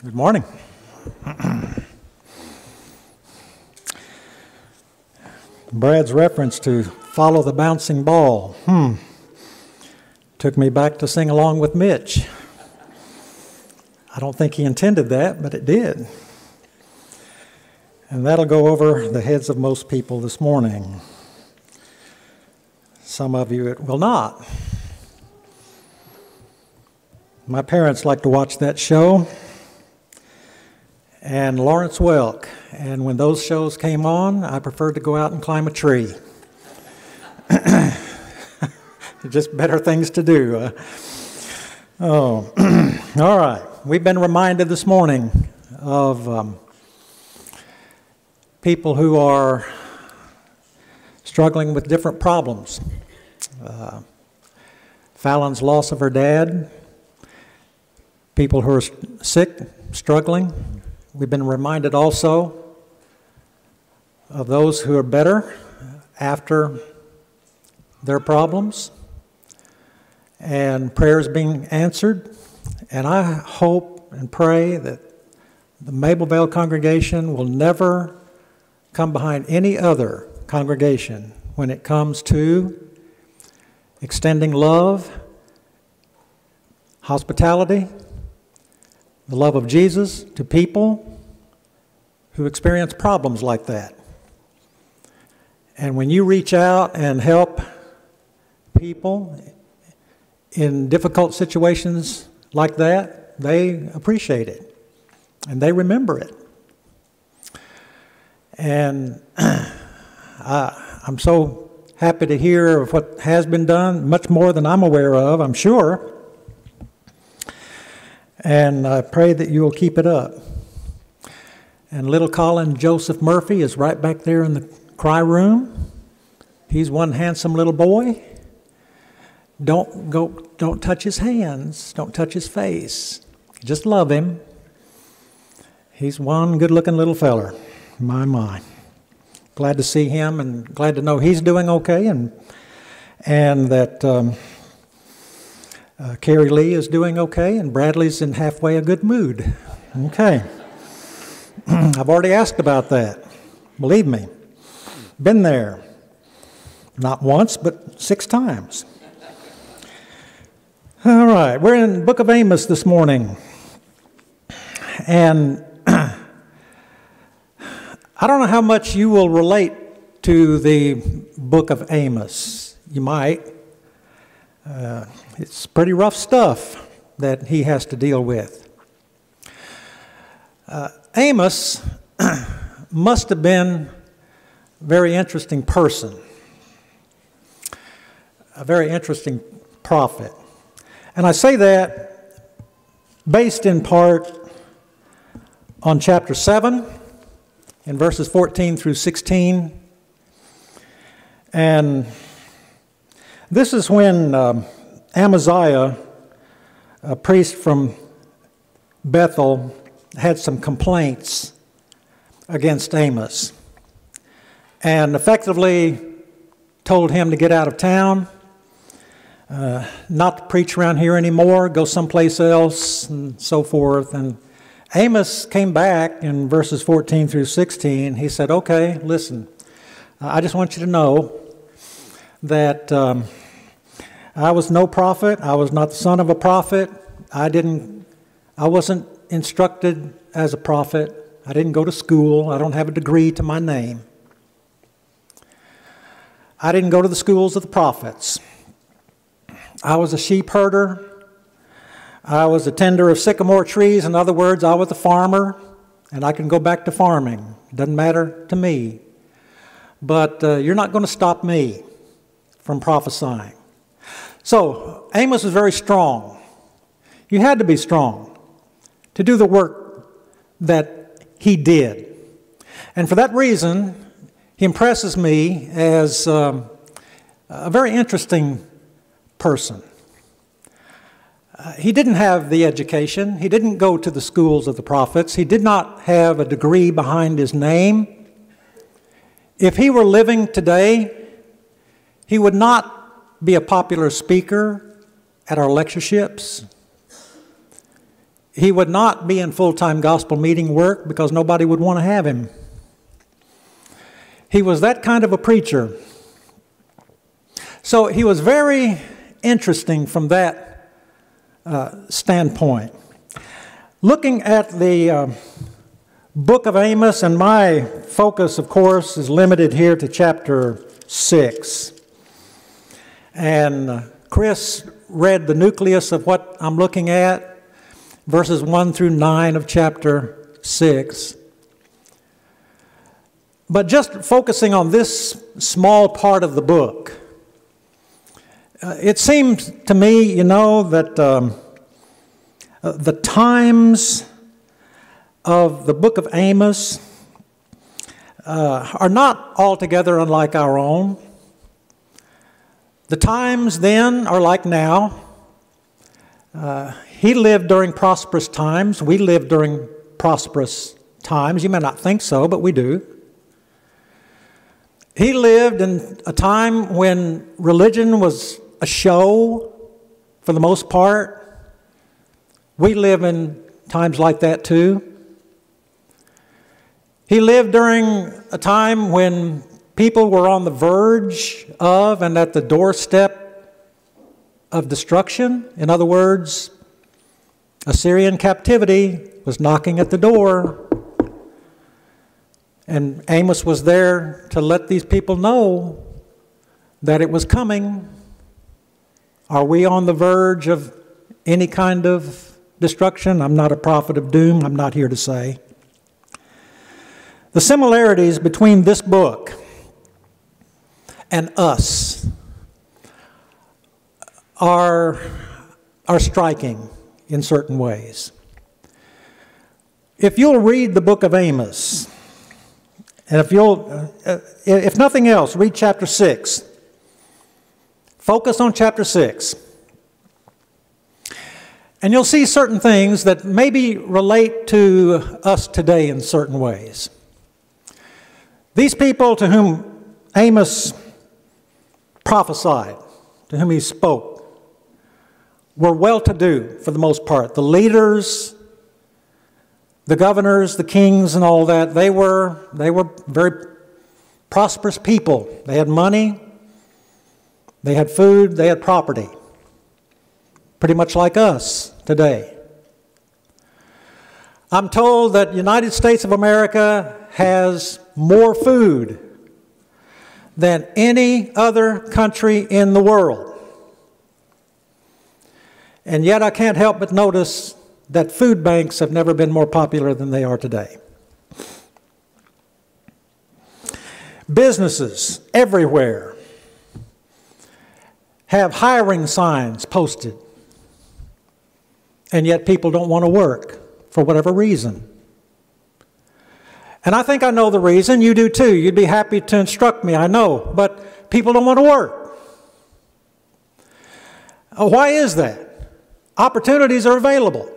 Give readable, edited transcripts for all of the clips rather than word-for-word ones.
Good morning. Brad's reference to follow the bouncing ball. Took me back to sing along with Mitch. I don't think he intended that, but it did. And that'll go over the heads of most people this morning. Some of you it will not. My parents like to watch that show, and Lawrence Welk. And when those shows came on, I preferred to go out and climb a tree. Just better things to do. All right. We've been reminded this morning of people who are struggling with different problems. Fallon's loss of her dad, people who are sick, struggling. We've been reminded also of those who are better after their problems and prayers being answered. And I hope and pray that the Maple Vale congregation will never come behind any other congregation when it comes to extending love, hospitality, the love of Jesus to people who experience problems like that. And when you reach out and help people in difficult situations like that, they appreciate it and they remember it. And I'm so happy to hear of what has been done, much more than I'm aware of, I'm sure. And I pray that you will keep it up. And little Colin Joseph Murphy is right back there in the cry room. He's one handsome little boy. Don't touch his hands. Don't touch his face. Just love him. He's one good-looking little feller. My. Glad to see him and glad to know he's doing okay and that Carrie Lee is doing okay and Bradley's in halfway a good mood. Okay. I've already asked about that. Believe me. Been there. Not once, but 6 times. All right. We're in the book of Amos this morning. And I don't know how much you will relate to the book of Amos. You might. It's pretty rough stuff that he has to deal with. Amos must have been a very interesting person, a very interesting prophet. And I say that based in part on chapter 7, in verses 14 through 16. And this is when Amaziah, a priest from Bethel, had some complaints against Amos and effectively told him to get out of town, not to preach around here anymore, go someplace else, and so forth. And Amos came back in verses 14 through 16. He said, okay, listen, I just want you to know that I was no prophet. I was not the son of a prophet. I wasn't instructed as a prophet. I didn't go to school. I don't have a degree to my name. I didn't go to the schools of the prophets. I was a sheep herder. I was a tender of sycamore trees. In other words, I was a farmer, and I can go back to farming. It doesn't matter to me. But you're not going to stop me from prophesying. So Amos was very strong. You had to be strong to do the work that he did. And for that reason, he impresses me as a very interesting person. He didn't have the education. He didn't go to the schools of the prophets. He did not have a degree behind his name. If he were living today, he would not be a popular speaker at our lectureships. he would not be in full-time gospel meeting work because nobody would want to have him. He was that kind of a preacher. So he was very interesting from that standpoint. Looking at the book of Amos, and my focus, of course, is limited here to chapter 6. And Chris read the nucleus of what I'm looking at, verses 1 through 9 of chapter 6. But just focusing on this small part of the book, it seems to me, that the times of the book of Amos are not altogether unlike our own. The times then are like now. He lived during prosperous times. We live during prosperous times. You may not think so, but we do. He lived in a time when religion was a show for the most part. We live in times like that too. He lived during a time when people were on the verge of and at the doorstep of destruction. In other words, Assyrian captivity was knocking at the door. And Amos was there to let these people know that it was coming. Are we on the verge of any kind of destruction? I'm not a prophet of doom. I'm not here to say. The similarities between this book and us are striking in certain ways. If you'll read the book of Amos, and if nothing else, read chapter 6. Focus on chapter 6. And you'll see certain things that maybe relate to us today in certain ways. These people to whom Amos prophesied, to whom he spoke, were well-to-do for the most part. The leaders, the governors, the kings, and all that, they were very prosperous people. They had money, they had food, they had property. Pretty much like us today. I'm told that the United States of America has more food than any other country in the world. And yet I can't help but notice that food banks have never been more popular than they are today. Businesses everywhere have hiring signs posted, and yet people don't want to work for whatever reason. And I think I know the reason. You do too. You'd be happy to instruct me, I know, but people don't want to work. Why is that? Opportunities are available.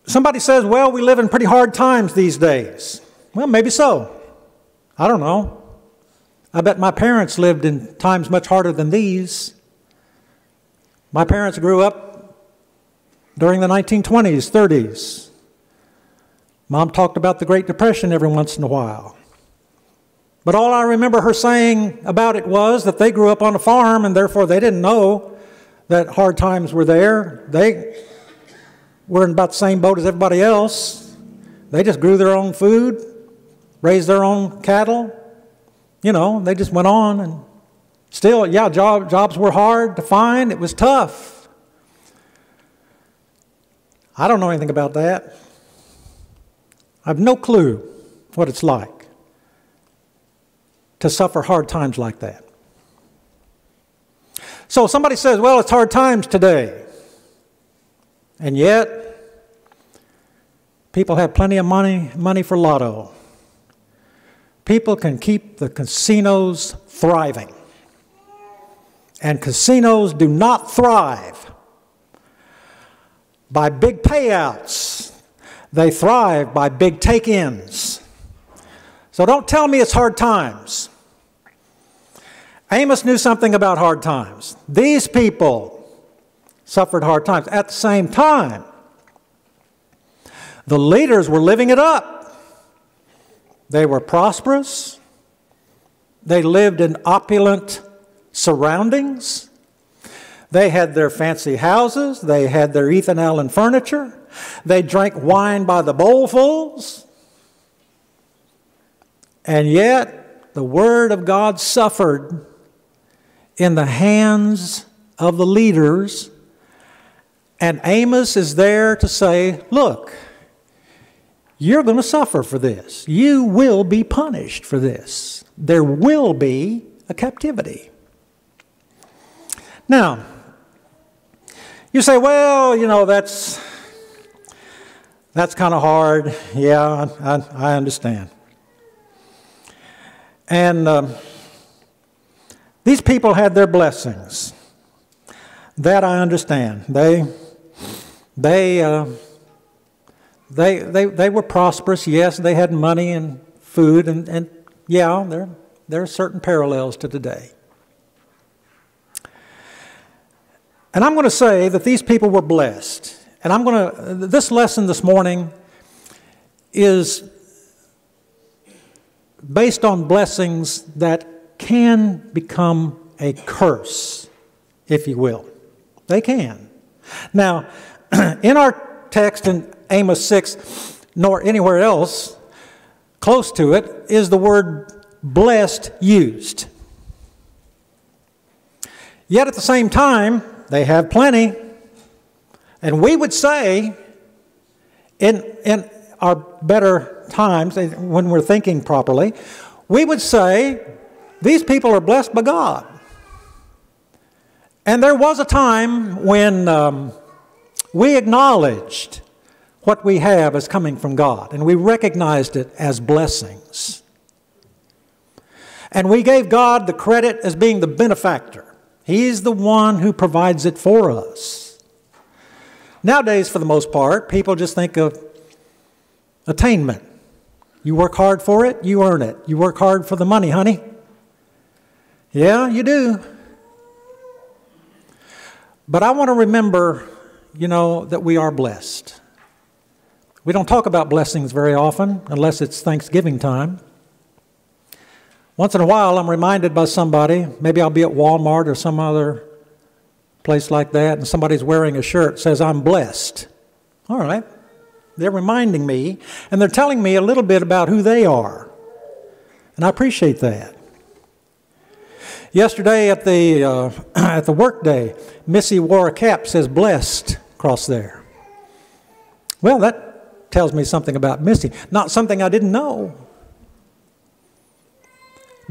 Somebody says, well, we live in pretty hard times these days. Well, maybe so. I don't know. I bet my parents lived in times much harder than these. My parents grew up during the 1920s, 30s. Mom talked about the Great Depression every once in a while. But all I remember her saying about it was that they grew up on a farm and therefore they didn't know that hard times were there. They were in about the same boat as everybody else. They just grew their own food, raised their own cattle. They just went on, and still, yeah, jobs were hard to find. It was tough. I don't know anything about that. I have no clue what it's like to suffer hard times like that. So somebody says, well, it's hard times today. And yet, people have plenty of money for lotto. People can keep the casinos thriving. And casinos do not thrive by big payouts. They thrive by big take-ins. So don't tell me it's hard times. Amos knew something about hard times. These people suffered hard times. At the same time, the leaders were living it up. They were prosperous. They lived in opulent surroundings. They had their fancy houses. They had their Ethan Allen furniture. They drank wine by the bowlfuls. And yet, the Word of God suffered in the hands of the leaders. And Amos is there to say, look, you're going to suffer for this. You will be punished for this. There will be a captivity. Now, you say, well, you know, that's kind of hard. Yeah, I understand. And these people had their blessings. That I understand. They were prosperous. Yes, they had money and food, and yeah, there are certain parallels to today. And I'm going to say that these people were blessed. And this lesson this morning is based on blessings that can become a curse, if you will. They can. Now, in our text in Amos 6, nor anywhere else close to it, is the word blessed used. Yet at the same time, they have plenty. And we would say, in our better times, when we're thinking properly, we would say, these people are blessed by God. And there was a time when we acknowledged what we have as coming from God, and we recognized it as blessings. And we gave God the credit as being the benefactor. He's the one who provides it for us. Nowadays, for the most part, people just think of attainment. You work hard for it, you earn it. You work hard for the money, honey. Yeah, you do. But I want to remember, that we are blessed. We don't talk about blessings very often, unless it's Thanksgiving time. Once in a while, I'm reminded by somebody, maybe I'll be at Walmart or some other place like that, and somebody's wearing a shirt that says, I'm blessed. All right. They're reminding me, and they're telling me a little bit about who they are. And I appreciate that. Yesterday at the work day, Missy wore a cap that says blessed across there. Well, that tells me something about Missy. Not something I didn't know.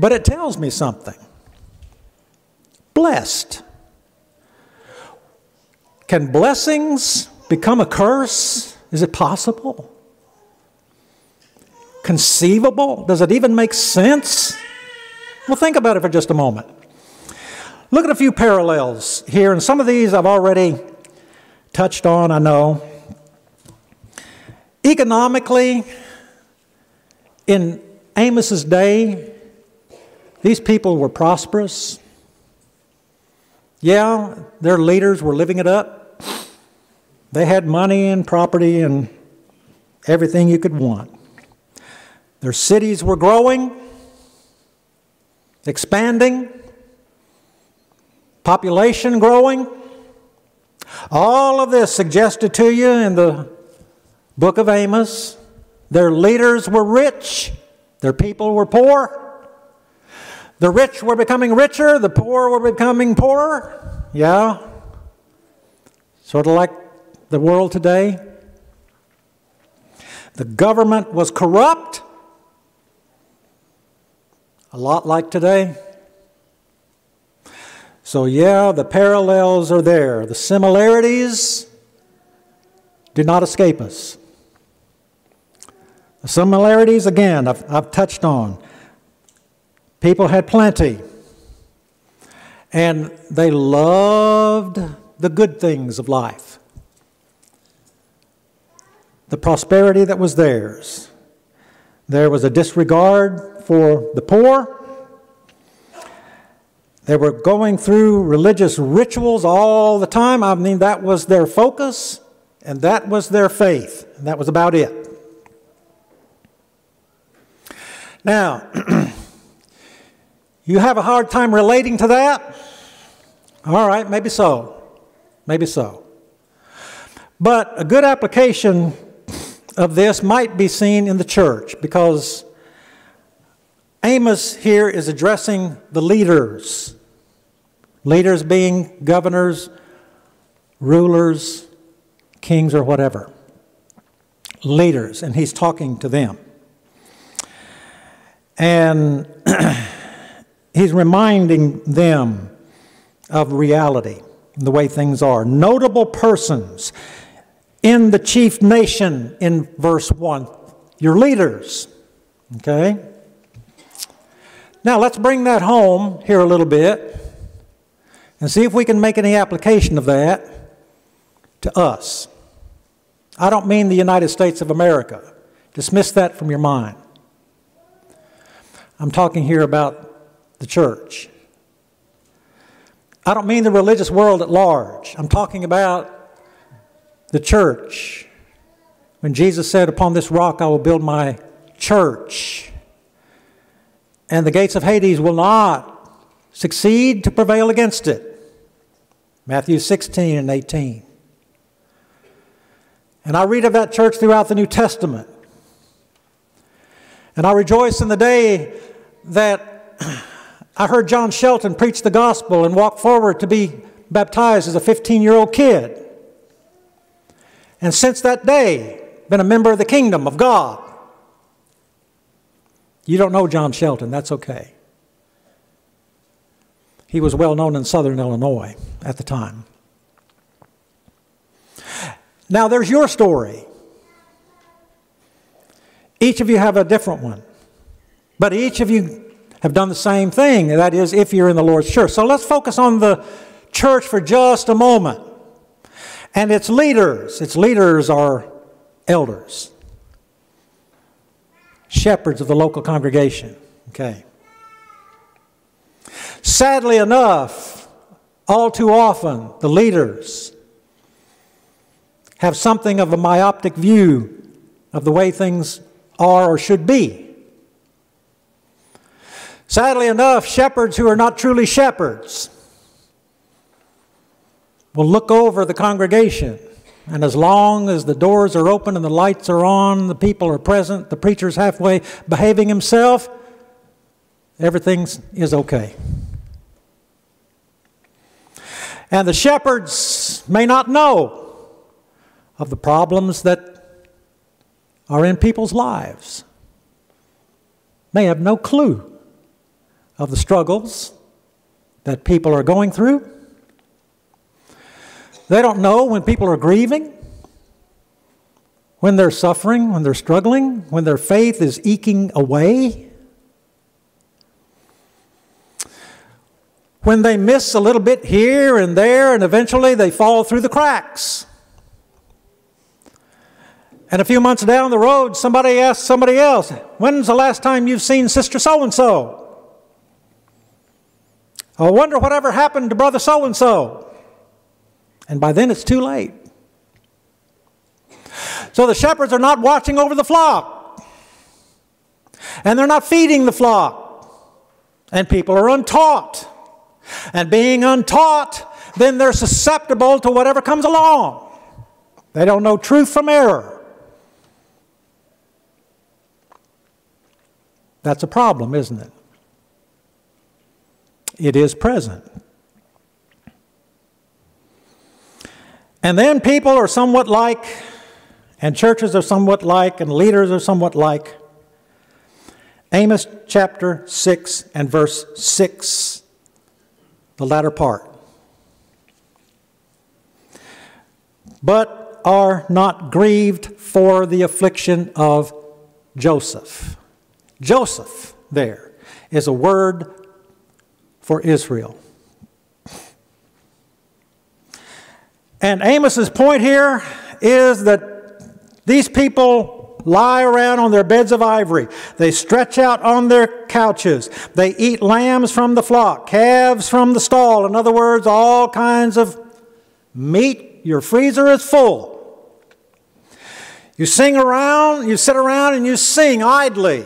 But it tells me something. Blessed. Can blessings become a curse? Is it possible? Conceivable? Does it even make sense? Well, think about it for just a moment. Look at a few parallels here, and some of these I've already touched on, I know. Economically, in Amos's day, these people were prosperous. Yeah, their leaders were living it up. They had money and property and everything you could want. Their cities were growing, expanding, population growing. All of this suggested to you in the book of Amos. Their leaders were rich, their people were poor. The rich were becoming richer, the poor were becoming poorer. Yeah, sort of like the world today. The government was corrupt, a lot like today. So yeah, the parallels are there. The similarities do not escape us. The similarities, again, I've touched on. People had plenty, and they loved the good things of life. The prosperity that was theirs. There was a disregard for the poor. They were going through religious rituals all the time. I mean, that was their focus, and that was their faith, and that was about it. Now, you have a hard time relating to that? All right, maybe so. Maybe so. But a good application of this might be seen in the church, because Amos here is addressing the leaders. Leaders being governors, rulers, kings, or whatever. Leaders, and he's talking to them. And he's reminding them of reality, the way things are. Notable persons in the chief nation in verse 1. Your leaders. Okay? Now let's bring that home here a little bit and see if we can make any application of that to us. I don't mean the United States of America. Dismiss that from your mind. I'm talking here about the church. I don't mean the religious world at large. I'm talking about the church. When Jesus said, "Upon this rock I will build my church, and the gates of Hades will not succeed to prevail against it." Matthew 16 and 18. And I read of that church throughout the New Testament. And I rejoice in the day that I heard John Shelton preach the gospel and walk forward to be baptized as a 15-year-old kid. And since that day, been a member of the kingdom of God. You don't know John Shelton, that's okay. He was well known in southern Illinois at the time. Now there's your story. Each of you have a different one. But each of you have done the same thing. That is, if you're in the Lord's church. So let's focus on the church for just a moment. And its leaders. Its leaders are elders. Shepherds of the local congregation. Okay. Sadly enough, all too often, the leaders have something of a myopic view of the way things are or should be. Sadly enough, shepherds who are not truly shepherds will look over the congregation, and as long as the doors are open and the lights are on, the people are present, the preacher's halfway behaving himself, everything is okay. And the shepherds may not know of the problems that are in people's lives. May have no clue of the struggles that people are going through. They don't know when people are grieving, when they're suffering, when they're struggling, when their faith is eking away. When they miss a little bit here and there, and eventually they fall through the cracks. And a few months down the road, somebody asks somebody else, "When's the last time you've seen Sister So-and-so? I wonder whatever happened to Brother So-and-so." And by then it's too late. So the shepherds are not watching over the flock. And they're not feeding the flock. And people are untaught. And being untaught, then they're susceptible to whatever comes along. They don't know truth from error. That's a problem, isn't it? It is present. And then people are somewhat like, and churches are somewhat like, and leaders are somewhat like Amos chapter 6 and verse 6, the latter part. "But are not grieved for the affliction of Joseph." Joseph there is a word for Israel. And Amos's point here is that these people lie around on their beds of ivory. They stretch out on their couches. They eat lambs from the flock, calves from the stall. In other words, all kinds of meat. Your freezer is full. You sit around and you sing idly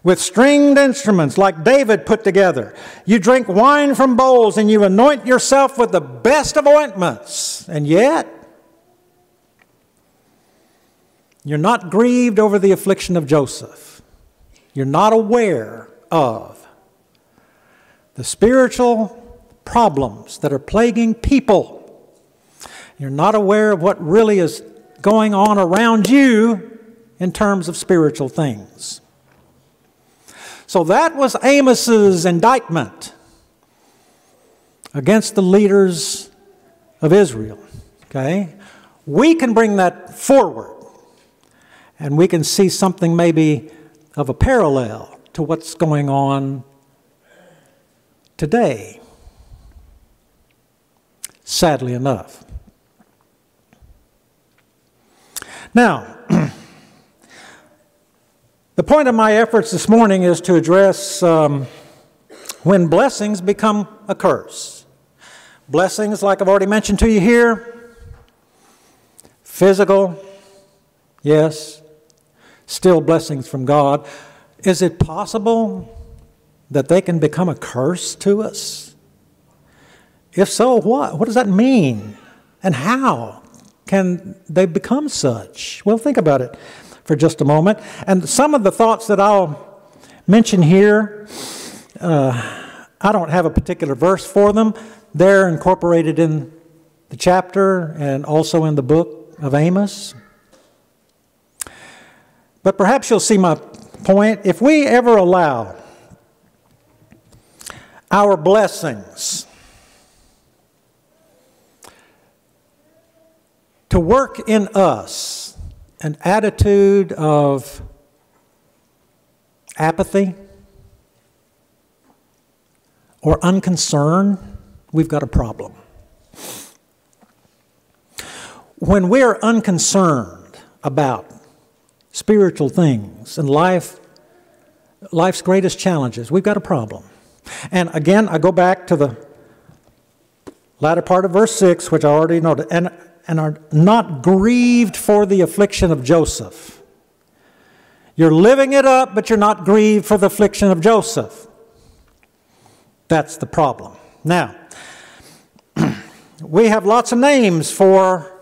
with stringed instruments like David put together. You drink wine from bowls and you anoint yourself with the best of ointments. And yet, you're not grieved over the affliction of Joseph. You're not aware of the spiritual problems that are plaguing people. You're not aware of what really is going on around you in terms of spiritual things. So that was Amos's indictment against the leaders of Israel. Okay? We can bring that forward, and we can see something maybe of a parallel to what's going on today, sadly enough. Now, the point of my efforts this morning is to address when blessings become a curse. Blessings, like I've already mentioned to you here, physical, yes, still blessings from God. Is it possible that they can become a curse to us? If so, what? What does that mean? And how can they become such? Well, think about it for just a moment. And some of the thoughts that I'll mention here, I don't have a particular verse for them. They're incorporated in the chapter and also in the book of Amos. But perhaps you'll see my point. If we ever allow our blessings to work in us an attitude of apathy or unconcern, we've got a problem. When we're unconcerned about spiritual things and life's greatest challenges, we've got a problem. And again, I go back to the latter part of verse 6, which I already noted, and are not grieved for the affliction of Joseph. You're living it up, but you're not grieved for the affliction of Joseph. That's the problem. Now, we have lots of names for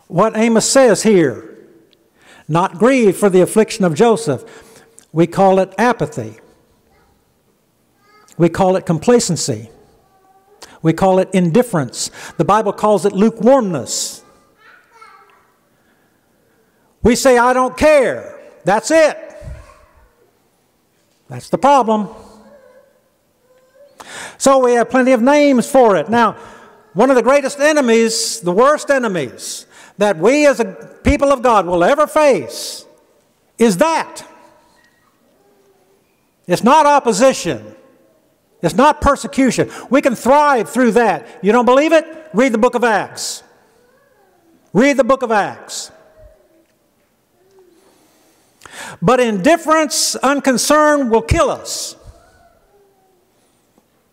what Amos says here. Not grieved for the affliction of Joseph. We call it apathy. We call it complacency. We call it indifference. The Bible calls it lukewarmness. We say, I don't care. That's it. That's the problem. So we have plenty of names for it. Now, one of the greatest enemies, the worst enemies that we as a people of God will ever face is that. It's not opposition. It's not persecution. We can thrive through that. You don't believe it? Read the book of Acts. Read the book of Acts. But indifference, unconcern will kill us.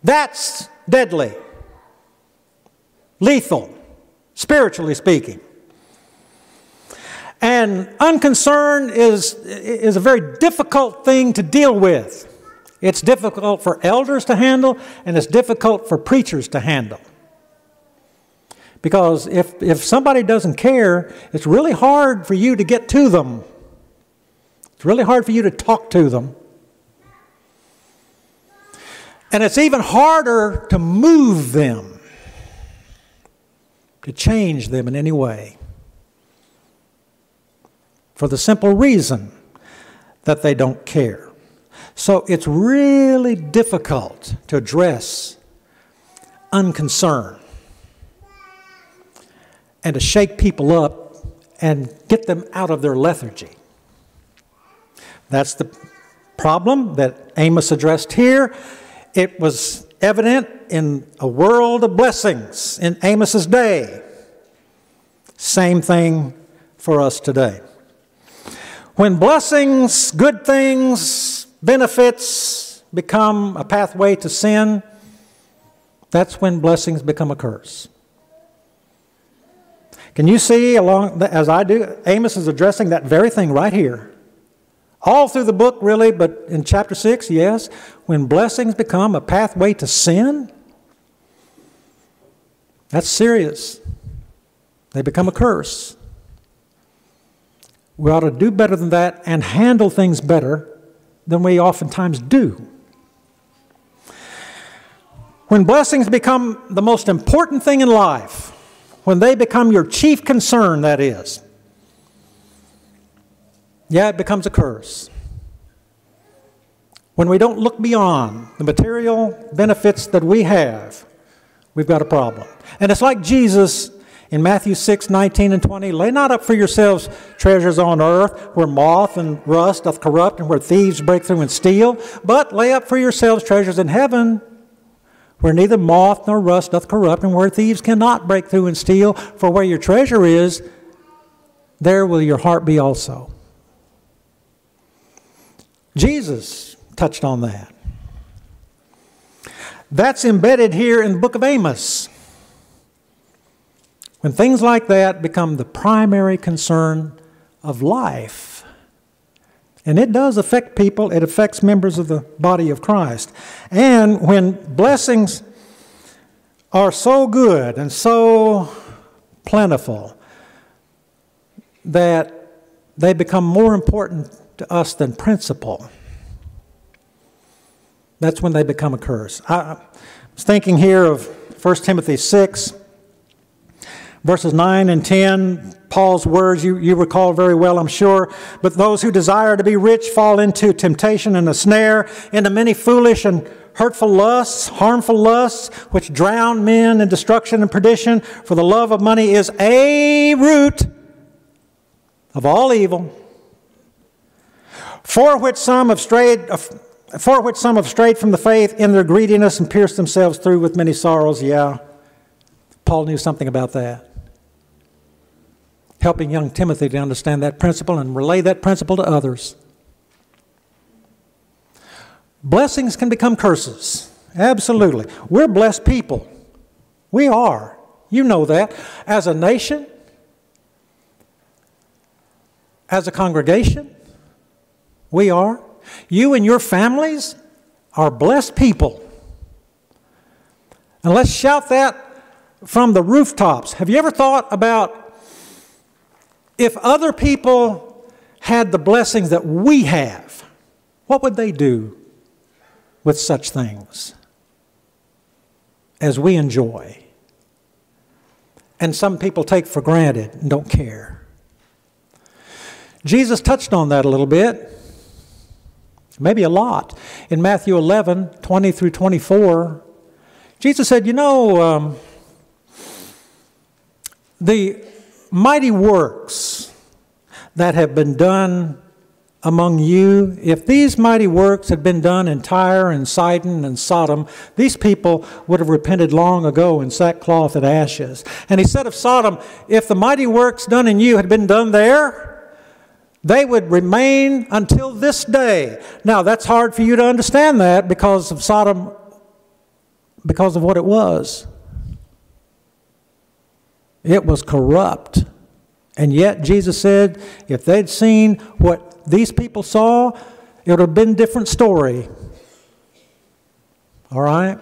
That's deadly. Lethal, spiritually speaking. And unconcern is a very difficult thing to deal with. It's difficult for elders to handle, and it's difficult for preachers to handle. Because if somebody doesn't care, it's really hard for you to get to them. It's really hard for you to talk to them. And it's even harder to move them, to change them in any way. For the simple reason that they don't care. So it's really difficult to address unconcern and to shake people up and get them out of their lethargy. That's the problem that Amos addressed here. It was evident in a world of blessings in Amos's day. Same thing for us today. When blessings, good things, benefits become a pathway to sin, that's when blessings become a curse. Can you see, as I do, Amos is addressing that very thing right here. All through the book, really, but in chapter 6, yes, when blessings become a pathway to sin, that's serious. They become a curse. We ought to do better than that and handle things better than we oftentimes do. When blessings become the most important thing in life, when they become your chief concern, that is, yeah, it becomes a curse. When we don't look beyond the material benefits that we have, we've got a problem. And it's like Jesus in Matthew 6, 19 and 20, lay not up for yourselves treasures on earth, where moth and rust doth corrupt, and where thieves break through and steal, but lay up for yourselves treasures in heaven, where neither moth nor rust doth corrupt, and where thieves cannot break through and steal. For where your treasure is, there will your heart be also. Jesus touched on that. That's embedded here in the book of Amos. When things like that become the primary concern of life, and it does affect people, it affects members of the body of Christ. And when blessings are so good and so plentiful that they become more important to us than principle, that's when they become a curse. I was thinking here of 1 Timothy 6, verses 9 and 10, Paul's words you recall very well, I'm sure. But those who desire to be rich fall into temptation and a snare, into many foolish and hurtful lusts, harmful lusts, which drown men in destruction and perdition. For the love of money is a root of all evil, for which some have strayed from the faith in their greediness and pierced themselves through with many sorrows. Yeah, Paul knew something about that. Helping young Timothy to understand that principle and relay that principle to others. Blessings can become curses. Absolutely. We're blessed people. We are. You know that. As a nation, as a congregation, we are. You and your families are blessed people. And let's shout that from the rooftops. Have you ever thought about if other people had the blessings that we have, what would they do with such things as we enjoy? And some people take for granted and don't care. Jesus touched on that a little bit, maybe a lot. In Matthew 11, 20 through 24, Jesus said, the mighty works that have been done among you, if these mighty works had been done in Tyre and Sidon and Sodom, these people would have repented long ago in sackcloth and ashes. And he said of Sodom, if the mighty works done in you had been done there, they would remain until this day. Now, that's hard for you to understand that because of Sodom, because of what it was. It was corrupt. And yet Jesus said, if they'd seen what these people saw, it would have been a different story. All right?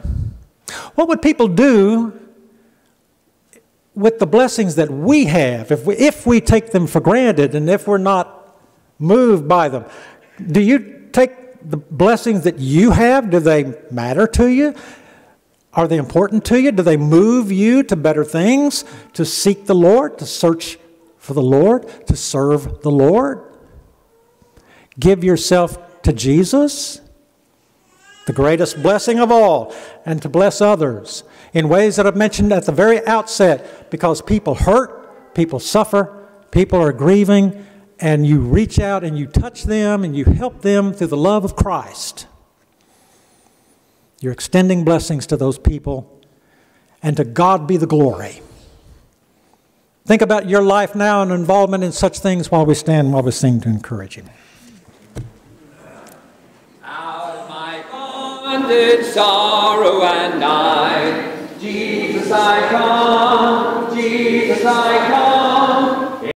What would people do with the blessings that we have if we take them for granted and if we're not moved by them? Do you take the blessings that you have, do they matter to you? Are they important to you? Do they move you to better things, to seek the Lord, to search for the Lord, to serve the Lord? Give yourself to Jesus, the greatest blessing of all, and to bless others in ways that I've mentioned at the very outset, because people hurt, people suffer, people are grieving, and you reach out and you touch them and you help them through the love of Christ. You're extending blessings to those people, and to God be the glory. Think about your life now and involvement in such things while we stand, while we sing to encourage him. Out of my bondage, sorrow, and night, Jesus, I come, Jesus, I come.